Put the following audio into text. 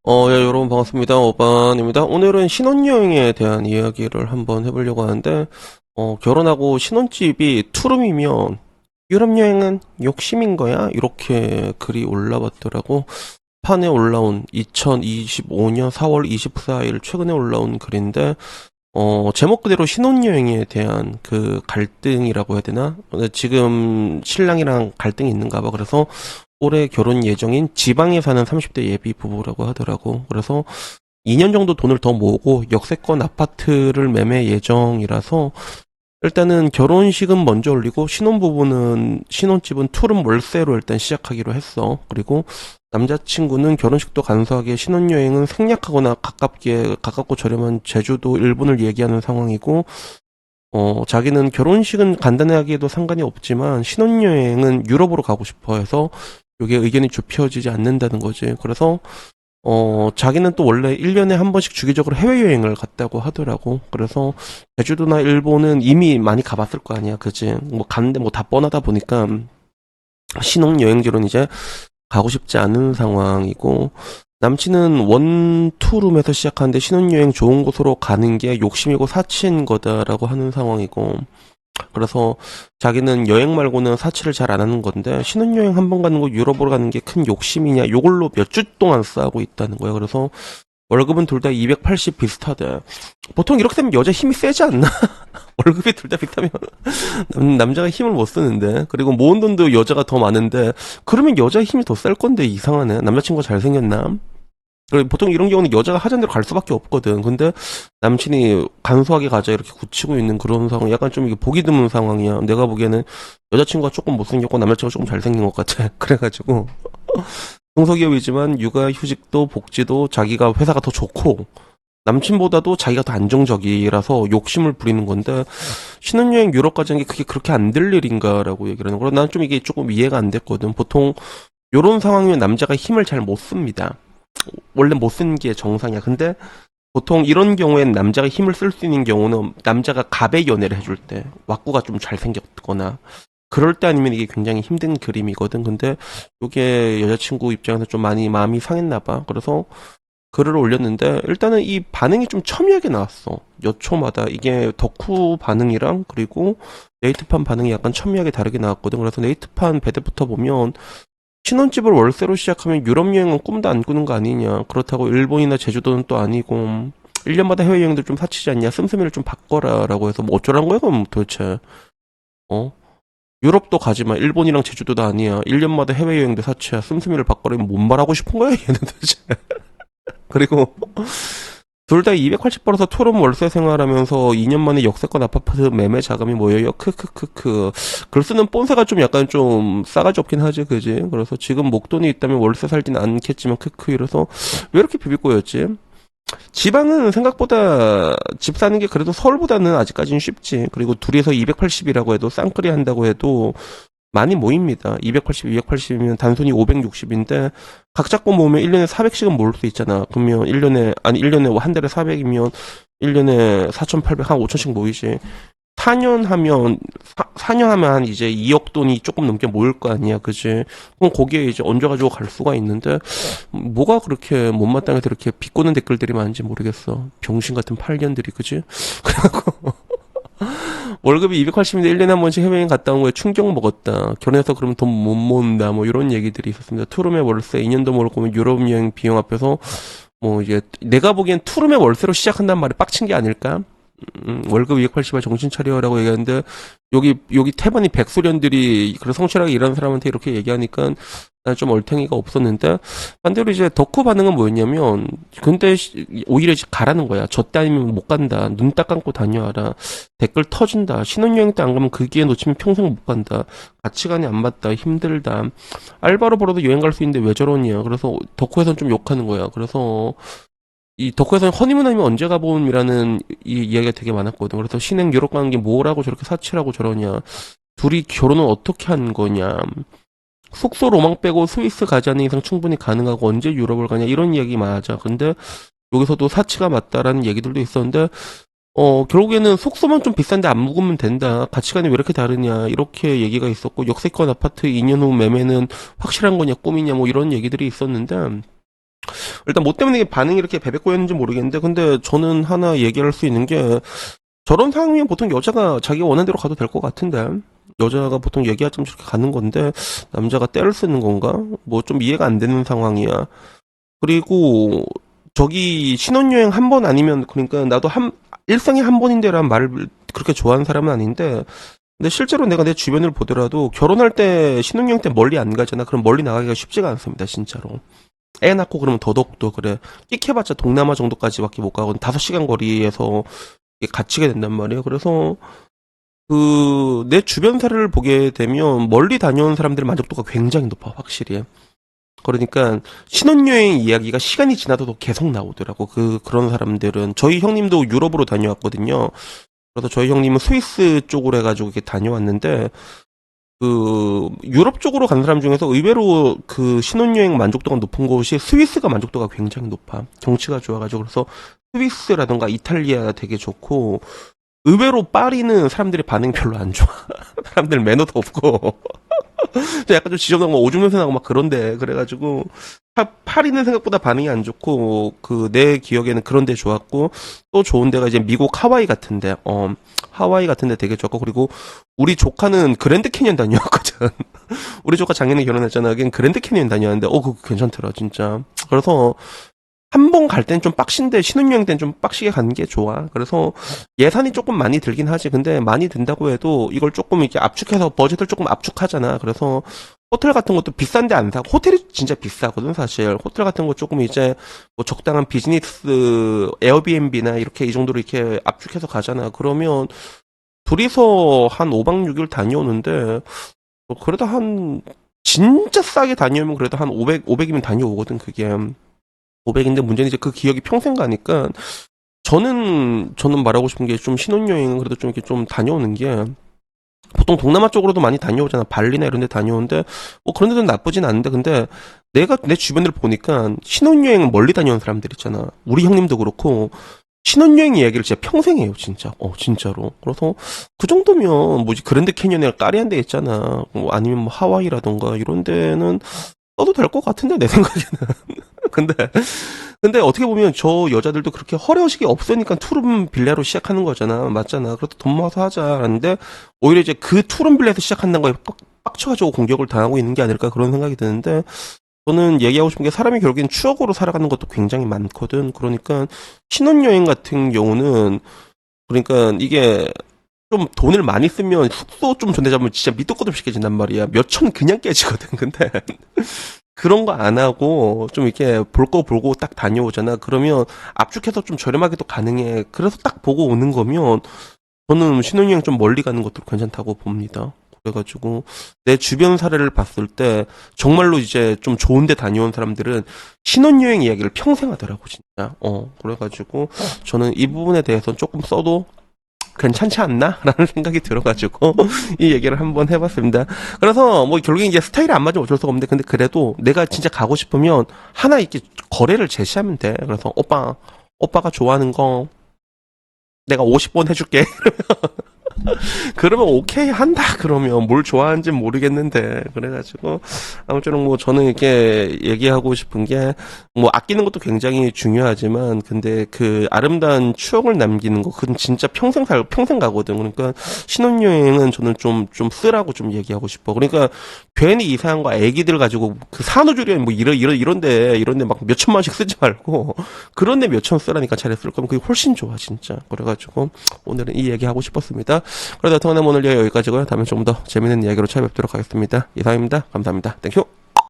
예, 여러분 반갑습니다. 오반입니다. 오늘은 신혼여행에 대한 이야기를 한번 해보려고 하는데, 결혼하고 신혼집이 투룸이면 유럽여행은 욕심인 거야? 이렇게 글이 올라왔더라고. 판에 올라온 2025년 4월 24일 최근에 올라온 글인데, 제목 그대로 신혼여행에 대한 그 갈등이라고 해야 되나? 근데 지금 신랑이랑 갈등이 있는가 봐. 그래서 올해 결혼 예정인 지방에 사는 30대 예비 부부라고 하더라고. 그래서 2년 정도 돈을 더 모으고 역세권 아파트를 매매 예정이라서 일단은 결혼식은 먼저 올리고 신혼집은 투룸 월세로 일단 시작하기로 했어. 그리고 남자친구는 결혼식도 간소하게 신혼여행은 생략하거나 가깝고 저렴한 제주도, 일본을 얘기하는 상황이고, 자기는 결혼식은 간단하게 해도 상관이 없지만 신혼여행은 유럽으로 가고 싶어 해서 이게 의견이 좁혀지지 않는다는 거지. 그래서 자기는 또 원래 1년에 한 번씩 주기적으로 해외여행을 갔다고 하더라고. 그래서 제주도나 일본은 이미 많이 가봤을 거 아니야. 그지? 뭐 갔는데 뭐 다 뻔하다 보니까 신혼여행지로는 이제 가고 싶지 않은 상황이고, 남친은 원, 투룸에서 시작하는데 신혼여행 좋은 곳으로 가는 게 욕심이고 사치인 거다라고 하는 상황이고, 그래서 자기는 여행 말고는 사치를 잘 안 하는 건데 신혼여행 한 번 가는 거 유럽으로 가는 게 큰 욕심이냐 요걸로 몇 주 동안 싸우고 있다는 거야. 그래서 월급은 둘 다 280 비슷하대. 보통 이렇게 되면 여자 힘이 세지 않나? 월급이 둘 다 비슷하면 남자가 힘을 못 쓰는데, 그리고 모은 돈도 여자가 더 많은데 그러면 여자 힘이 더 셀 건데 이상하네. 남자친구가 잘생겼나? 그리고 보통 이런 경우는 여자가 하자는 대로 갈 수밖에 없거든. 근데 남친이 간소하게 가자 이렇게 굳히고 있는 그런 상황, 약간 좀 이게 보기 드문 상황이야. 내가 보기에는 여자친구가 조금 못생겼고 남자친구가 조금 잘생긴 것 같아. 그래가지고 중소기업이지만 육아휴직도 복지도 자기가 회사가 더 좋고 남친보다도 자기가 더 안정적이라서 욕심을 부리는 건데, 신혼여행 유럽 가자는 게 그게 그렇게 안 될 일인가라고 얘기를 하는 거라. 난 좀 이게 조금 이해가 안 됐거든. 보통 요런 상황이면 남자가 힘을 잘 못 씁니다. 원래 못 쓰는 게 정상이야. 근데 보통 이런 경우엔 남자가 힘을 쓸 수 있는 경우는 남자가 갑의 연애를 해줄 때, 왁구가 좀 잘생겼거나 그럴 때 아니면 이게 굉장히 힘든 그림이거든. 근데 이게 여자친구 입장에서 좀 많이 마음이 상했나 봐. 그래서 글을 올렸는데 일단은 이 반응이 좀 첨예하게 나왔어. 여 초마다 이게 덕후 반응이랑 그리고 네이트판 반응이 약간 첨예하게 다르게 나왔거든. 그래서 네이트판 배드부터 보면 신혼집을 월세로 시작하면 유럽 여행은 꿈도 안 꾸는 거 아니냐. 그렇다고 일본이나 제주도는 또 아니고 1년마다 해외여행도 좀 사치지 않냐. 씀씀이를 좀 바꿔라 라고 해서 뭐 어쩌라는 거야 그럼 도대체. 어? 유럽도 가지마. 일본이랑 제주도도 아니야. 1년마다 해외여행도 사치야. 씀씀이를 바꿔라. 뭔 말하고 싶은 거야 얘는 도대체. 그리고 둘 다 280 벌어서 투룸 월세 생활하면서 2년 만에 역세권 아파트 매매 자금이 모여요. 크크크크. 글 쓰는 뽐새가 좀 약간 좀 싸가지 없긴 하지, 그지? 그래서 지금 목돈이 있다면 월세 살진 않겠지만 크크 이래서 왜 이렇게 비비꼬였지? 지방은 생각보다 집 사는 게 그래도 서울보다는 아직까지는 쉽지. 그리고 둘이서 280이라고 해도 쌍끌이 한다고 해도 많이 모입니다. 280, 280이면 단순히 560인데 각 잡고 모으면 1년에 400씩은 모을 수 있잖아. 그러면 1년에 한 달에 400이면 1년에 4,800, 한 5천씩 모이지. 4년 하면 한 이제 2억 돈이 조금 넘게 모일 거 아니야. 그지? 그럼 거기에 이제 얹어가지고 갈 수가 있는데 뭐가 그렇게 못마땅해서 이렇게 비꼬는 댓글들이 많은지 모르겠어. 병신 같은 팔년들이, 그지? 그래갖고 월급이 280인데 1년에 한 번씩 해외여행 갔다 온 거에 충격 먹었다. 결혼해서 그러면 돈 못 모은다. 뭐 이런 얘기들이 있었습니다. 투룸의 월세 2년도 모을 거면 유럽 여행 비용 앞에서 뭐 이제 내가 보기엔 투룸의 월세로 시작한다는 말이 빡친 게 아닐까? 월급 280에 정신 차려라고 얘기하는데 여기 태반이 백수련들이 그래 성실하게 일하는 사람한테 이렇게 얘기하니까 난 좀 얼탱이가 없었는데, 반대로 이제 덕후 반응은 뭐였냐면 근데 오히려 이제 가라는 거야. 저 때 아니면 못 간다. 눈 딱 감고 다녀와라. 댓글 터진다. 신혼여행 때 안 가면 그 기회 놓치면 평생 못 간다. 가치관이 안 맞다. 힘들다. 알바로 벌어도 여행 갈 수 있는데 왜 저러냐. 그래서 덕후에선 좀 욕하는 거야. 그래서 이 덕후에서는 허니문 아니면 언제 가봄이라는 이 이야기가 되게 많았거든. 그래서 신행 유럽 가는 게 뭐라고 저렇게 사치라고 저러냐. 둘이 결혼은 어떻게 한 거냐. 숙소 로망 빼고 스위스 가지 않는 이상 충분히 가능하고 언제 유럽을 가냐. 이런 이야기 맞아. 근데 여기서도 사치가 맞다라는 얘기들도 있었는데, 결국에는 숙소만 좀 비싼데 안 묵으면 된다. 가치관이 왜 이렇게 다르냐. 이렇게 얘기가 있었고, 역세권 아파트 2년 후 매매는 확실한 거냐, 꿈이냐, 뭐 이런 얘기들이 있었는데, 일단 뭐 때문에 반응이 이렇게 베베꼬였는지 모르겠는데, 근데 저는 하나 얘기할 수 있는 게, 저런 상황이면 보통 여자가 자기가 원하는 대로 가도 될 것 같은데, 여자가 보통 얘기하자면 저렇게 가는 건데, 남자가 때를 쓰는 건가? 뭐 좀 이해가 안 되는 상황이야. 그리고, 저기, 신혼여행 한 번 아니면, 그러니까 나도 일생에 한 번인데란 말을 그렇게 좋아하는 사람은 아닌데, 근데 실제로 내가 내 주변을 보더라도, 결혼할 때, 신혼여행 때 멀리 안 가잖아. 그럼 멀리 나가기가 쉽지가 않습니다, 진짜로. 애 낳고 그러면 더더욱더 그래. 끽해봤자 동남아 정도까지밖에 못 가고 5시간 거리에서 갇히게 된단 말이에요. 그래서 내 주변 사례를 보게 되면 멀리 다녀온 사람들의 만족도가 굉장히 높아, 확실히. 그러니까 신혼여행 이야기가 시간이 지나도 계속 나오더라고. 그런 사람들은 저희 형님도 유럽으로 다녀왔거든요. 그래서 저희 형님은 스위스 쪽으로 해가지고 이렇게 다녀왔는데 유럽 쪽으로 간 사람 중에서 의외로 신혼여행 만족도가 높은 곳이 스위스가 만족도가 굉장히 높아. 경치가 좋아가지고. 그래서 스위스라던가 이탈리아 되게 좋고, 의외로 파리는 사람들이 반응이 별로 안 좋아. 사람들 매너도 없고. 약간 좀 지저분한 거 오줌 냄새 나고 막 그런데, 그래가지고, 파리는 생각보다 반응이 안 좋고, 내 기억에는 그런 데 좋았고, 또 좋은 데가 이제 미국 하와이 같은데, 하와이 같은데 되게 좋았고, 그리고 우리 조카는 그랜드 캐니언 다녀왔거든. 우리 조카 작년에 결혼했잖아. 걔는 그랜드 캐니언 다녀왔는데, 그거 괜찮더라, 진짜. 그래서, 한 번 갈 땐 좀 빡신데 신혼여행 땐 좀 빡시게 가는 게 좋아. 그래서 예산이 조금 많이 들긴 하지. 근데 많이 든다고 해도 이걸 조금 이렇게 압축해서 버젯을 조금 압축하잖아. 그래서 호텔 같은 것도 비싼데 안 사고, 호텔이 진짜 비싸거든 사실. 호텔 같은 거 조금 이제 뭐 적당한 비즈니스 에어비앤비나 이렇게 이 정도로 이렇게 압축해서 가잖아. 그러면 둘이서 한 5박 6일 다녀오는데 그래도 진짜 싸게 다녀오면 그래도 한 500이면 다녀오거든 그게. 500인데 문제는 이제 그 기억이 평생 가니까 저는 말하고 싶은 게 좀 신혼여행은 그래도 좀 이렇게 좀 다녀오는 게 보통 동남아 쪽으로도 많이 다녀오잖아. 발리나 이런 데 다녀오는데 뭐 그런 데는 나쁘진 않은데 근데 내가 내 주변을 보니까 신혼여행 멀리 다녀온 사람들 있잖아. 우리 형님도 그렇고 신혼여행 이야기를 진짜 평생 해요, 진짜. 진짜로. 그래서 그 정도면 뭐지 그랜드 캐니언이나 까리한 데 있잖아. 뭐 아니면 뭐 하와이라던가 이런 데는 써도 될 것 같은데 내 생각에는. 근데 어떻게 보면 저 여자들도 그렇게 허례허식이 없으니까 투룸 빌라로 시작하는 거잖아. 맞잖아. 그래도 돈 모아서 하자라는데 오히려 이제 그 투룸 빌라에서 시작한다는 거에 빡쳐가지고 공격을 당하고 있는 게 아닐까 그런 생각이 드는데 저는 얘기하고 싶은 게 사람이 결국엔 추억으로 살아가는 것도 굉장히 많거든. 그러니까 신혼여행 같은 경우는 그러니까 이게 좀 돈을 많이 쓰면 숙소 좀 전대잡으면 진짜 밑도 끝도 없이 깨진단 말이야. 몇 천 그냥 깨지거든. 근데 그런 거 안 하고 좀 이렇게 볼 거 보고 딱 다녀오잖아. 그러면 압축해서 좀 저렴하게도 가능해. 그래서 딱 보고 오는 거면 저는 신혼여행 좀 멀리 가는 것도 괜찮다고 봅니다. 그래가지고 내 주변 사례를 봤을 때 정말로 이제 좀 좋은 데 다녀온 사람들은 신혼여행 이야기를 평생 하더라고 진짜. 그래가지고 저는 이 부분에 대해서 조금 써도 괜찮지 않나? 라는 생각이 들어가지고 이 얘기를 한번 해봤습니다. 그래서 뭐 결국엔 이제 스타일이 안 맞으면 어쩔 수가 없는데 근데 그래도 내가 진짜 가고 싶으면 하나 이렇게 거래를 제시하면 돼. 그래서 오빠가 좋아하는 거 내가 50번 해줄게. 그러면 오케이 한다. 그러면 뭘 좋아하는지 모르겠는데 그래가지고 아무쪼록 뭐 저는 이렇게 얘기하고 싶은 게 뭐 아끼는 것도 굉장히 중요하지만 근데 그 아름다운 추억을 남기는 거 그건 진짜 평생 가거든. 그러니까 신혼여행은 저는 좀 쓰라고 좀 얘기하고 싶어. 그러니까 괜히 이상한 거 애기들 가지고 그 산후조리원 뭐 이런데 막 몇천만 원씩 쓰지 말고 그런데 몇천 쓰라니까 차라리 쓸 거면 그게 훨씬 좋아 진짜. 그래가지고 오늘은 이 얘기 하고 싶었습니다. 그러다 통화는 오늘 여기까지고요. 다음에 좀 더 재밌는 이야기로 찾아뵙도록 하겠습니다. 이상입니다. 감사합니다. 땡큐.